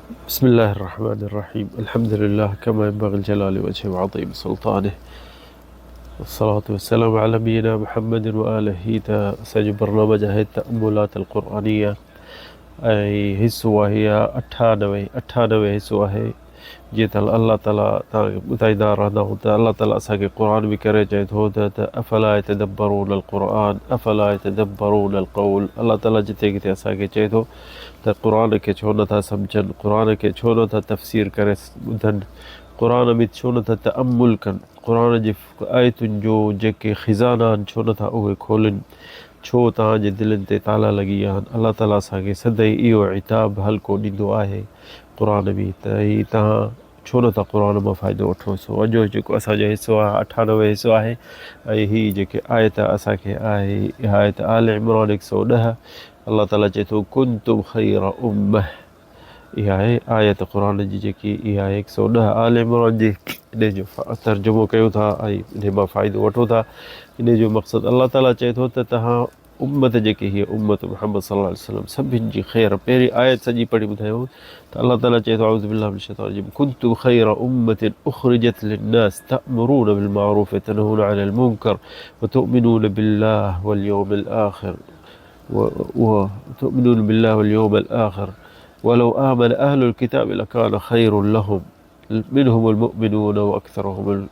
बिस्मिल्लाहिर्रहमानिर्रहीम अल्हम्दुलिल्लाह कमा यंबग़ी लिजलाली वजहि व अज़ीम सुल्तानिह वस्सलातु वस्सलामु अला नबीना मुहम्मद व आलिहि। त असांजो बरनामो आहे तअम्मुलात अलक़ुरआनिया ऐं हिसो आहे 98 हिसो आहे। जीअं त अल्लाह ताला तव्हांखे ॿुधाईंदा रहंदा आहियूं त अल्लाह ताला असांखे क़ुर बि करे चए थो त अफ़ला यतदब्बरून अलक़ुरआन अफ़ला यतदब्बरून अलक़ौल। अल्लाह ताला जिते किथे असांखे चए थो त क़ुर खे छो नथा सम्झनि, क़ुर खे छो नथा तफ़सीर करे ॿुधनि, क़ुर में छो नथा तअम्मुल कनि, क़ुर जी आयतुनि जो जेके ख़िज़ाना आहिनि छो नथा उहे खोलनि, छो तव्हांजे दिलनि ते ताला लॻी विया आहिनि। अल्लाह ताला असांखे सदाईं इहो इताब हल्को ॾींदो आहे क़ुर में त ही तव्हां छो नथा क़ुर मां फ़ाइदो वठो। सो अॼु जेको असांजो हिसो आहे 98 हिसो आहे ऐं हीअ जेके आयत असांखे आहे इहा आयत आल इमरान 110। अल्लाह ताला चए थो कुंतुम ख़ैर उम्मह। इहा आहे आयत क़ुर जी जेकी इहा आहे 110 आल इमरान जी। इन जो तर्जुमो कयूं था ऐं इन मां फ़ाइदो वठो था। इन जो मक़सदु अल्लाह ताला चए थो त तव्हां उम्मत जेकी हीअ उम्मत मुहम्मद सल्लल्लाहु अलैहि वसल्लम सभिनि जी ख़ैर। पहिरीं आयत सॼी पढ़ी ॿुधायूं त अल्लाह ताला चए थो अऊज़ु बिल्लाहि मिनश शैतानिर रजीम कुंतुम ख़ैर उम्मतिन उख़रिजत लिन्नास तअमुरून बिल मारूफ व तनहून अनिल मुनकर व तुमिनून बिल्लाहि वल यौमिल आख़िर وتؤمنون بالله واليوم الآخر ولو آمن أهل الكتاب لكان خير لهم منهم المؤمنون وأكثرهم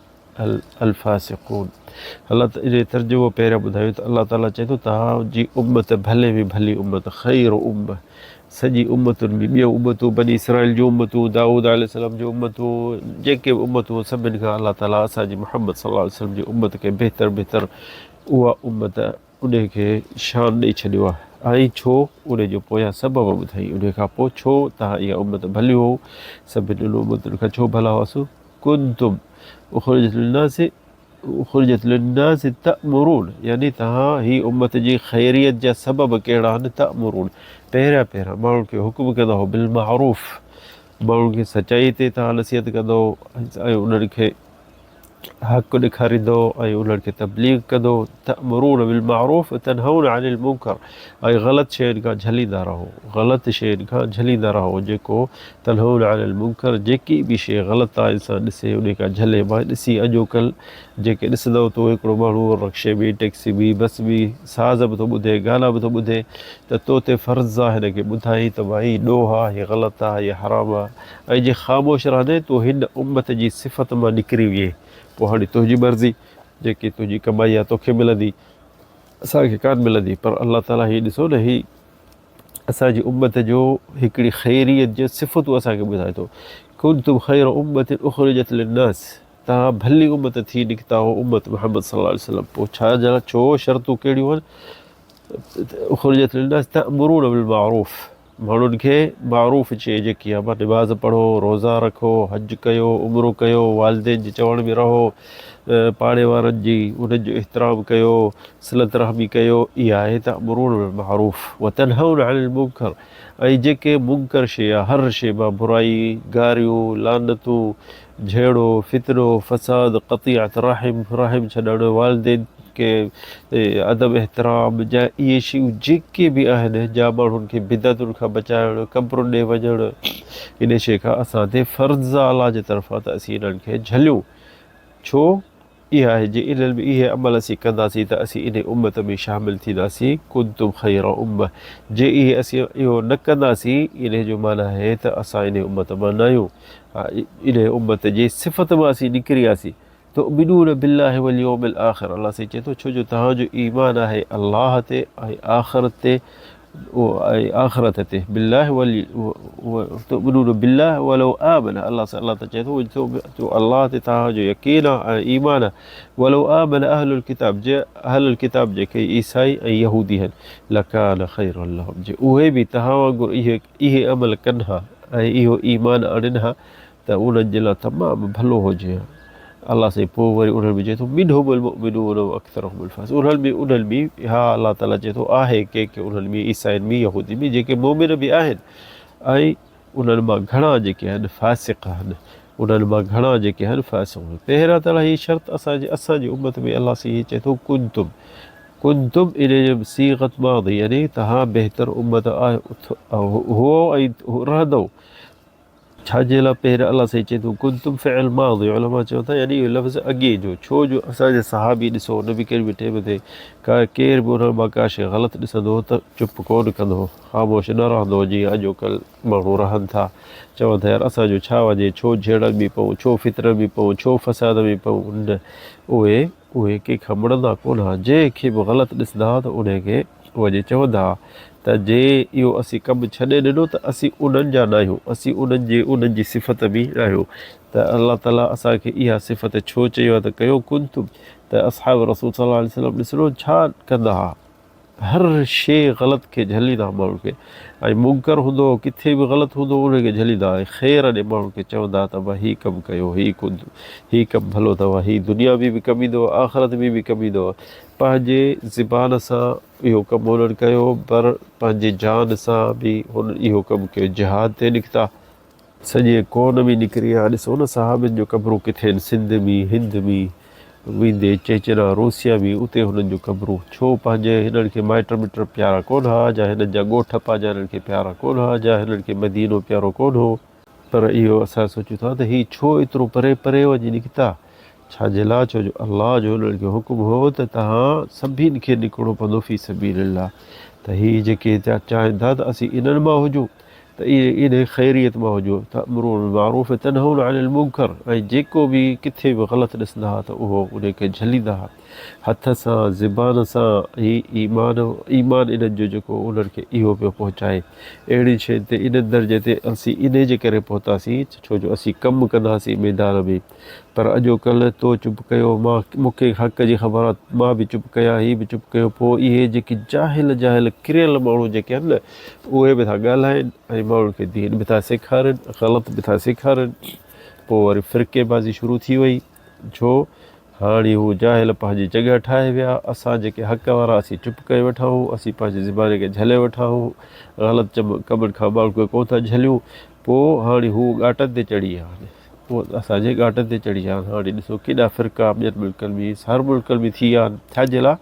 الفاسقون। अल्लाह इन तर्जुमो पहिरियों ॿुधायूं त अल्लाह ताला चए थो तव्हांजी उम्मत भले में भली उम्मत ख़ैर उम्मत। सॼी उम्मतुनि में ॿियूं उम्मतूं बनी इसराइल जूं उम्मतूं, दाऊद अलैहिस्सलाम जूं उम्मतूं, जेके बि उम्मतूं सभिनि खां अल्लाह ताला असांजी मुहम्मद सल्लल्लाहु अलैहि वसल्लम जी उम्मत खे बहितर उहा उम्मत उन खे शान ॾेई छॾियो आहे। ऐं छो उन जो पोयां सबबु ॿुधाई। उन खां पोइ छो तव्हां इहा उम्मत भली हो, सभिनी उम्मतुनि खां छो भला हुअसि। कुंतुम उख़रिजत लिन्नास तअमुरून, यानी तव्हां ही उम्मत जी ख़ैरियत जा सबब कहिड़ा आहिनि। तअमुरून पहिरियां माण्हुनि खे हुकुम कंदा हो बिल मारूफ़, माण्हुनि खे सचाई ते तव्हां नसीहत कंदो ऐं उन्हनि खे हक़ ॾेखारींदो ऐं उन्हनि खे तबलीग कंदो। तअमुरून बिल मारूफ़ तनहून अनिल मुनकर, ऐं ग़लति शयुनि खां झलींदा रहो, ग़लति शयुनि खां झलींदा रहो। जेको तनहून अनिल मुनकर, जेकी बि शइ ग़लति आहे इंसानु ॾिसे उन खां झले। मां ॾिसी अॼुकल्ह जेके ॾिसंदव त हिकिड़ो माण्हू रक्शे में टैक्सी में बस में साज़ बि थो ॿुधे, गाना बि थो ॿुधे त तो ते फ़र्ज़ु आहे हिन खे ॿुधाई त भाई ॾोह आहे, हीअ ग़लति आहे, हीअ हराम आहे। ऐं जे ख़ामोश रहंदे तो हिन उम्मत जी सिफ़त मां निकिरी विए। पोइ हाणे तुंहिंजी मर्ज़ी, जेकी तुंहिंजी कमाई आहे तोखे मिलंदी, असांखे कान मिलंदी। पर अल्लाह ताला हीअ ॾिसो न, ही असांजी उम्मत जो हिकिड़ी ख़ैरियत जो सिफ़तूं असांखे ॿुधाए थो। कुंतुम ख़ैर उम्मतिन उख़रिजत लिन्नास, तव्हां भली उम्मत थी निकिता हो उम्मत मुहम्मद सल्लल्लाहु अलैहि वसल्लम। पोइ छो शर्तूं कहिड़ियूं आहिनि। उख़रिजत लिन्नास तअमुरून बिल मारूफ़, माण्हुनि खे मारूफ़ शइ जेकी आहे मां निमाज़ पढ़ो, रोज़ा रखो, हज कयो, उमिरो कयो, वालिदेन जे चवण में रहो, पाड़े वारनि जी उन्हनि जो एतिराम कयो, सिलत रहमी कयो। इहा आहे तअमुरून बिल मारूफ़ व तनहून अनिल मुनकर। ऐं जेके मुनकर शइ आहे, हर शइ मां बुराई, गारियूं, लानतूं, झेड़ो, फितनो, फ़साद, क़तियत रहम छॾणु, वालिदेन के अदब एहतराम जा इहे शयूं जेके बि आहिनि, जा माण्हुनि खे बिदतुनि खां बचाइणु, कब्रुनि ॾे वञणु, इन शइ खां असां ते फ़र्ज़ु आहे अलाह जे तरफ़ां त असीं इन्हनि खे झलियूं। छो इहा आहे जे इन्हनि में इहे अमल असीं कंदासीं त असीं इन उम्मत में शामिलु थींदासीं। कुंतुम ख़ैर उम्मह, जे इहे असीं इहो न कंदासीं इन जो माना आहे त असां इन उम्मत मां न आहियूं। इन उम्मत जी सिफ़त मां असीं निकिरी वियासीं। तुमिनून बिल्लाहि वल यौमिल आख़िर, अल्लाह साईं चए थो छो जो तव्हांजो ईमान आहे अल्लाह ते ऐं आख़िरत ते, ऐं आख़िरत ते बिल्लाहि तुमिनून बिल्लाहि वलो आमन। अल्लाह त चए थो अल्लाह ते तव्हांजो यकीन आहे ऐं ईमान आहे। वलो आमन अहलुल किताब, जे अहलुल किताब जेके ईसाई ऐं यहूदी आहिनि, लकान ख़ैरन लहुम, जे उहे बि तव्हां वांगुरु इहे अमल कनि हा ऐं इहो ईमान आणनि हा त उन्हनि जे लाइ तमामु भलो हुजे। अल्लाह साईं पोइ वरी उन्हनि में चए थो मिनहुमुल मुमिनून व अक्सरुहुमुल फासिकून। उन्हनि में हा अल्लाह ताला चए थो आहे के उन्हनि में ईसाइनि में यहूदी में जेके मोमिन बि आहिनि, ऐं उन्हनि मां घणा जेके आहिनि फासिक आहिनि, उन्हनि मां घणा जेके आहिनि फासिक आहिनि। पहिरियां त हीअ शर्त असांजी उम्मत में अल्लाह साईं हीअ चए थो कुंतुम इन जो सीग़त मादी, यानी तव्हां बहितर उम्मत आहे हो ऐं रहंदो। छाजे लाइ पहिरियों अलाह साईं चए थो कुंतुम फ़िअल माज़ी उलमा चवनि था यानी इहो लफ़्ज़ अॻे जो छो जो असांजे सहाबी ॾिसो नबी करीम टाइम ते केर बि उन्हनि मां का शइ ग़लति ॾिसंदो त चुप कोन कंदो हो ख़ामोश न रहंदो हो जीअं अॼुकल्ह माण्हू रहनि था चवनि था यार असांजो छा वञे छो झेड़नि में पऊं छो फितरनि में पऊं छो फ़साद में पऊं न उहे कंहिंखां मुड़ंदा कोन हुआ जंहिंखे बि ग़लति ॾिसंदा हुआ त उनखे वञी चवंदा हुआ त जे इहो असीं कमु छॾे ॾिनो त असीं उन्हनि जा न आहियूं असीं उन्हनि जी सिफ़त बि न आहियूं त अलाह ताला असांखे इहा सिफ़त छो चयो आहे त कयो कुंतुम त असहाब रसूल सल्लल्लाहु अलैहि वसल्लम ॾिसणो छा कंदा हुआ हर शइ ग़लति खे झलींदा माण्हुनि खे ऐं मुनकर हूंदो किथे बि ग़लति हूंदो उनखे झलींदा ऐं ख़ैर ॾे माण्हुनि खे चवंदा त भई हीउ कमु कयो हीउ कमु भलो अथव हीउ दुनिया में बि कमु ईंदो आख़िरत में बि कमु ईंदो पंहिंजे ज़बान सां इहो कमु हुननि कयो पर पंहिंजे जान सां बि हुन इहो कमु कयो जिहाद ते निकिता सॼे कौन में निकिरी विया ॾिसो न साहबनि जो कबिरूं किथे आहिनि सिंध में हिंद में वेंदे चेचरा रोसिया में उते हुननि जो कबिरूं छो पंहिंजे हिननि खे माइट मिट प्यारा कोन हुआ जा हिननि जा ॻोठ पंहिंजा हिननि खे प्यारा कोन हुआ जा हिननि खे मदीनो प्यारो कोन हो पर इहो असां सोचियूं था त हीउ छो एतिरो परे परे वञी निकिता छाजे लाइ छो जो अलाह जो हुननि खे हुकुम हो त तव्हां सभिनि खे निकिरणो पवंदो फी सबीलिल्लाह त हीअ जेके चाहिनि था त असीं इन्हनि मां हुजूं त इहे इन ख़ैरियत मां हुजो तअमुरून बिल मारूफ़ तनहून अनिल मुनकर ऐं जेको बि किथे बि ग़लति ॾिसंदा हुआ त उहो उनखे झलींदा हुआ हथ सां ज़बान सां ईमान इन्हनि जो जेको उन्हनि खे इहो पियो पहुचाए अहिड़ी शइ ते इन दर्जे ते असीं इन जे करे पहुतासीं छो जो असीं कमु कंदासीं मैदान में पर अॼुकल्ह तो चुप कयो मूंखे हक़ जी ख़बर आहे मां बि चुप कयां हीअ बि चुप कयो पोइ इहे जेके जाहिल किरियल माण्हू जेके आहिनि न उहे बि था ॻाल्हाइनि ऐं माण्हुनि खे दीन बि था सेखारनि ग़लति बि था सेखारनि पोइ वरी फ़िरक़ेबाज़ी शुरू थी वई छो हाणे हू जाहिल पंहिंजी जॻह ठाहे विया असां जेके हक़ वारा असीं चुप करे वेठा आहियूं असीं पंहिंजी ज़बान खे झले वेठा आहियूं ग़लति कमनि खां माण्हुनि खे कोन था झलियूं पोइ हाणे हू ॻाटनि ते चढ़ी विया आहिनि पोइ असांजे ॻाटनि ते चढ़ी विया आहिनि हाणे ॾिसो केॾा फ़िरका ॿियनि मुल्कनि में हर मुल्कनि में थी विया आहिनि छाजे लाइ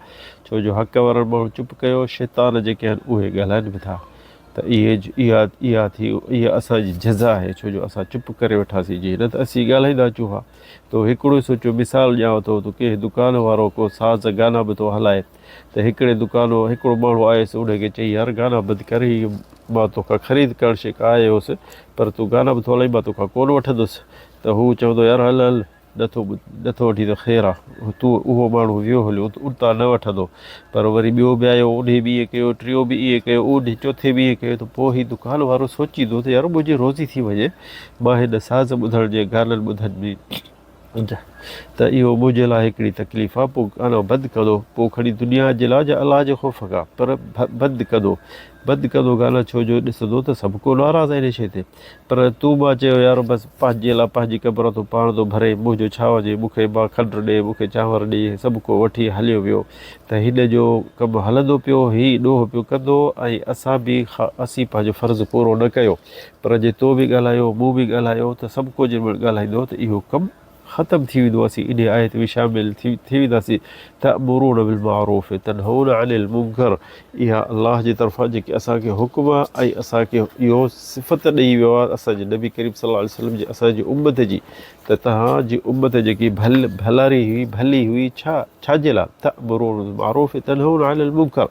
छो जो हक़ वारा माण्हू चुप कयो शैतान जेके आहिनि उहे ॻाल्हाइनि बि था त इहा असांजी जज़ा आहे छो जो असां चुप करे वेठासीं जीअं न त असीं ॻाल्हाईंदा अचूं हा तो हिकिड़ो सोचियो मिसाल ॾियांव थो त कंहिं दुकान वारो को साज़ गाना बि थो हलाए त हिकिड़ो माण्हू आयुसि उनखे चई यार गाना बंदि करे मां तोखां ख़रीद करणु शिक आयुसि पर तूं गाना बि थो हलाई मां तोखां कोन वठंदुसि त हू चवंदो यार हल नथो वठी त ख़ैरु आहे तूं उहो माण्हू वियो हलियो उतां न वठंदो पर वरी ॿियो बि आयो उन बि ईअं कयो टियों बि ईअं कयो उन चोथे बि ईअं कयो त पोइ हीउ दुकान वारो सोचींदो त यार मुंहिंजी रोज़ी थी वञे मां हिन साज़ ॿुधण जे गाननि ॿुधण में त इहो मुंहिंजे लाइ हिकिड़ी तकलीफ़ आहे पोइ गानो बंदि कंदो पोइ खणी दुनिया जे लाइ या अलाह जे ख़ौफ़ खां पर बंदि कंदो गाना छो जो ॾिसंदो त सभु को नाराज़ आहे हिन शइ ते पर तूं मां चयो यार बसि पंहिंजे लाइ पंहिंजी क़बर तूं पाण थो भरे मुंहिंजो छा वञे मूंखे मां खंडु ॾे मूंखे चांवर ॾे सभु को वठी हलियो वियो त हिन जो कमु हलंदो पियो हीउ ॾोह पियो कंदो ऐं असीं पंहिंजो फ़र्ज़ु पूरो न कयो पर जे तो बि ॻाल्हायो मूं बि ॻाल्हायो त सभु को जंहिं महिल ॻाल्हाईंदो त इहो कमु ख़तमु थी वेंदो असीं इन आयत में शामिलु थी वेंदासीं तअमुरून बिल मारूफ़ तनहून अनिल मुनकर इहा अलाह जी तरफ़ां जेकी असांखे हुकुम आहे ऐं असांखे इहो सिफ़त ॾेई वियो आहे असांजे नबी करीम सल्लल्लाहु अलैहि वसल्लम जी असांजी उम्मत जी त तव्हांजी उम्मत जेकी भली हुई छाजे लाइ तअमुरून बिल मारूफ़ तनहून अनिल मुनकर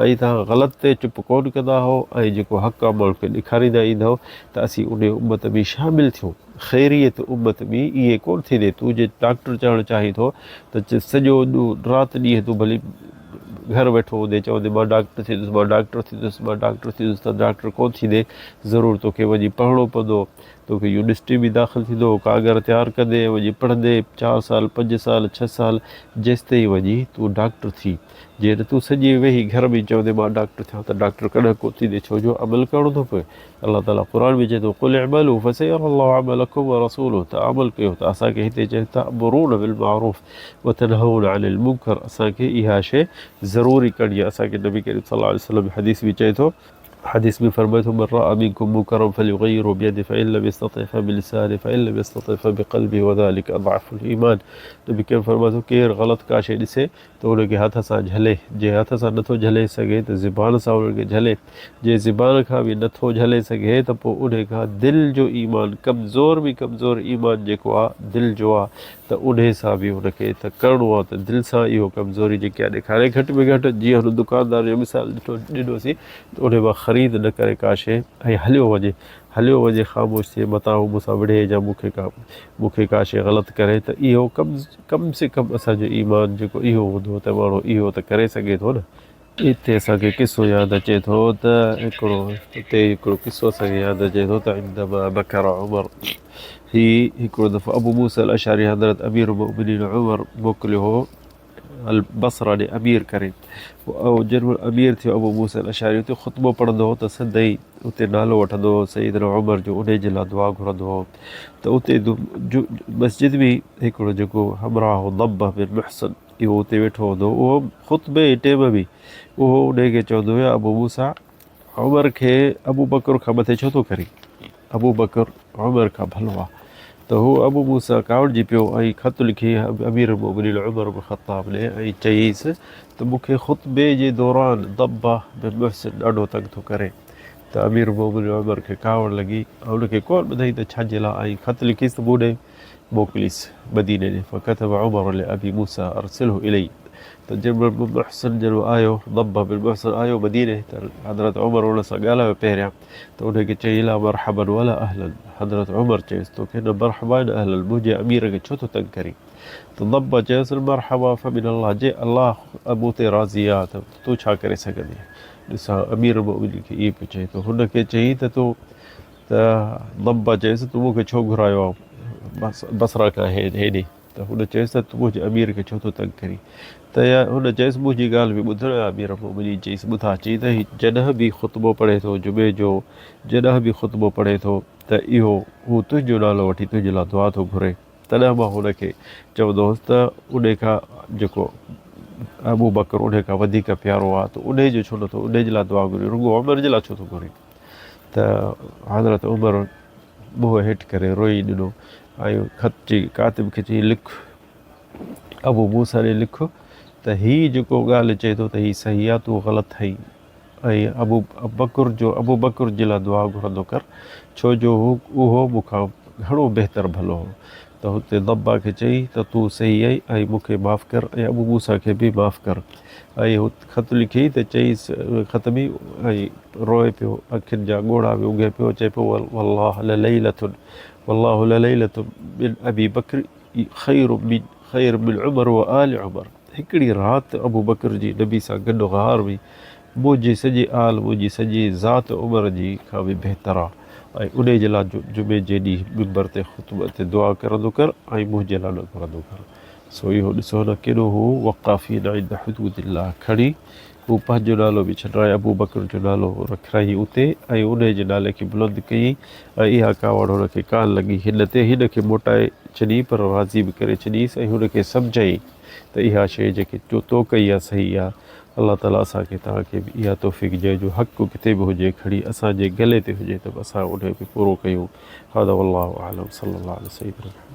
ऐं तव्हां ग़लति ते चुप कोन कंदा हुओ ऐं जेको हक़ आहे माण्हुनि खे ॾेखारींदा ईंदव त असीं उन उम्मत में शामिलु थियूं ख़ैरियत उम्मत में इहे कोन थींदे तूं जे डॉक्टर चवणु चाहीं थो त सॼो राति ॾींहुं तूं भली घर वेठो हूंदे चवंदे मां डॉक्टर थींदुसि त डॉक्टर कोन थींदे ज़रूरु तोखे वञी पढ़णो पवंदो तोखे यूनिवर्सिटी में दाख़िलु थींदो कागर तयारु कंदे वञी पढ़ंदे 4 साल 5 साल 6 साल जेसिताईं वञी तूं डॉक्टर थी जीअं त तूं सॼी वेही घर में चवंदे मां डॉक्टर थियां त डॉक्टर कॾहिं कोन थींदे छो जो अमल करिणो थो पए अलाह ताला क़ुर में चए थो कुल अमलू फसयरल्लाहु अमलकुम व रसूलुहु त अमल कयो त असांखे हिते चए तअमुरून बिल मारूफ़ व तनहून अनिल मुनकर असांखे इहा शइ ज़रूरी करणी आहे असांखे नबी करीम सल्लल्लाहु अलैहि वसल्लम हदीस बि चए थो हदीस में फरमाया तो मन रअा मिनकुम मुनकरन फलयुगय्यिरहु बियदिही फ़इन लम यस्तति' फ़बिलिसानिही फ़इन लम यस्तति' फ़बिक़ल्बिही वज़ालिका अज़अफ़ुल ईमान। नबी करीम फरमायो तो केरु ग़लति का शइ ॾिसे त उनखे हथ सां झले, जे हथ सां नथो झले सघे त ज़ुबान सां उनखे झले, जे ज़ुबान खां बि नथो झले सघे त पोइ उन खां दिलि जो ईमान कमज़ोर में कमज़ोर ईमान जेको आहे दिलि जो आहे त उन सां बि उनखे त करिणो आहे त दिलि सां इहो कमज़ोरी जेकी आहे ॾेखारे। घटि में घटि जीअं हुन दुकानदार जो मिसाल ॾिनोसीं त उन मां ख़रीद न करे का शइ ऐं हलियो वञे ख़ामोश थिए मथां हू मूंसां विढ़े या मूंखे का शइ ग़लति करे त इहो कम से कम असांजो ईमान जेको इहो हूंदो त माण्हू इहो त करे सघे थो न। हिते असांखे किसो यादि अचे थो त हिकिड़ो किसो असांखे यादि अचे थो त इंदमा बकर उमर हिकिड़ो दफ़ो अबू मूसा अल अशअरी हज़रत अमीर उल-मोमिनीन उमर मोकिलियो हो अल बसरा ॾे अमीर करे। जॾहिं अमीर थियो अबू मूसा अल अशअरी उते ख़ुतबो पढ़ंदो हो त सदाईं उते नालो वठंदो हो सईदना उमर जो, उन जे लाइ दुआ घुरंदो हो। त उते मस्जिद में हिकिड़ो जेको हमराह हो दब्बह बिन मुहसन इहो उते वेठो हूंदो, उहो ख़ुतबे जे टाइम में उहो उनखे चवंदो हुयो अबू मूसा उमर खे अबू बकर खां मथे छो थो करे, अबू बकर उमर खां भलो आहे। त हू अबू मूसा कावड़जी पियो ऐं ख़त लिखी अमीर उल-मोमिनीन उमर बिन ख़त्ताब ॾे ऐं चईसि त मूंखे ख़ुतबे जे दौरान दब्बाह बिन मुहसिन ॾाढो तंग थो करे। त अमीर उल-मोमिनीन उमर खे कावड़ लॻी ऐं उनखे कोन ॿुधाई त छाजे लाइ, ऐं ख़त लिखीसि त मूं ॾे मोकिलीसि मदीने ॾे। फ़कतब उमर लिअबी मूसा अरसिलहु इलैहि। त जॾहिं मुहसिन जॾहिं आयो दब्बाह बिन मुहसिन आयो मदीने त हज़रत उमर उन सां ॻाल्हायो पहिरियां त उनखे चई ला मरहबन वला अहलन। हज़रत उमर चयुसि तोखे न मरहबा न अहलन, मुंहिंजे अमीर खे छो थो तंग करी। त दब्बा चयुसि मरहबा फ़मिन अल्लाह, जे अल्लाह अबू ते राज़ी आहे त तूं छा करे सघंदी। ॾिसां अमीर मोमिनीन खे इहे पियो चए, त हुनखे चई त तूं त दब्बा चयुसि तूं मूंखे छो घुरायो आहे बसरा खां हेॾे। त हुन चयुसि त तूं मुंहिंजे अमीर खे छो थो तंग करी। त हुन चयुसि मुंहिंजी ॻाल्हि बि ॿुधण अमीर मोमिनीन चईसि ॿुधा। चई त जॾहिं बि ख़ुतबो पढ़े थो जुमे जो, जॾहिं बि ख़ुतबो पढ़े थो त इहो हू तुंहिंजो नालो वठी तुंहिंजे लाइ दुआ थो घुरे। तॾहिं मां हुनखे चवंदो हुउसि त उन खां जेको अबू बकर उन खां वधीक प्यारो आहे त उन जो छो नथो, उन जे लाइ दुआ घुरे, रुॻो उमर जे लाइ छो थो घुरे। त हज़रत उमर मुंहुं हेठि करे रोई ॾिनो ऐं ख़त चई कातिब खे चई लिख अबू मूसा ॾे लिख त हीअ जेको ॻाल्हि चए थो त हीअ सही आहे, तूं ग़लति आहीं ऐं अबू बकर जे लाइ दुआ घुरंदो कर, छो जो उहो मूंखां घणो बहितर भलो हो। त हुते दब्बा खे चई त तूं सही आई ऐं मूंखे माफ़ु कर ऐं अबू मूसा खे बि माफ़ु कर। ऐं हू ख़त लिखी त चईसि ख़त में ऐं रोए पियो, अखियुनि जा ॻोढ़ा बि उगे पियो, चए पियो वल्लाह ललैलतुन मिन अबी बकर ख़ैर मिन उमर व आल उमर। हिकिड़ी राति अबू बकर जी नबी सां गॾु ग़ार में मुंहिंजी सॼी आल, मुंहिंजी सॼी ज़ात उमर जी खां बि बहितर आहे। ऐं उन जे लाइ जुमे जे ॾींहुं मिंबर ते ख़ुतबे ते दुआ करंदो कर ऐं मुंहिंजे लाइ न घुरंदो कर। सो इहो ॾिसो न केॾो हू वक़ाफ़ीन इंद हुदूदिल्लाह खणी हू पंहिंजो नालो बि छॾाए अबू बकर जो नालो रखाई उते ऐं उन जे नाले खे बुलंद कई ऐं इहा कावड़ हुनखे कान लॻी। हिन खे मोटाए छॾी पर राज़ी बि करे छॾीसि ऐं हुनखे सम्झाई त इहा शइ जेकी तो कई आहे सही आहे। अलाह ताला असांखे तव्हांखे बि इहा तौफ़ीक़ ॾिए जो हक़ किथे बि हुजे खणी असांजे गले ते हुजे त असां उन खे पूरो कयूं। हादा वल्लाहु अअलम सल्लल्लाहु अलैहि वसल्लम।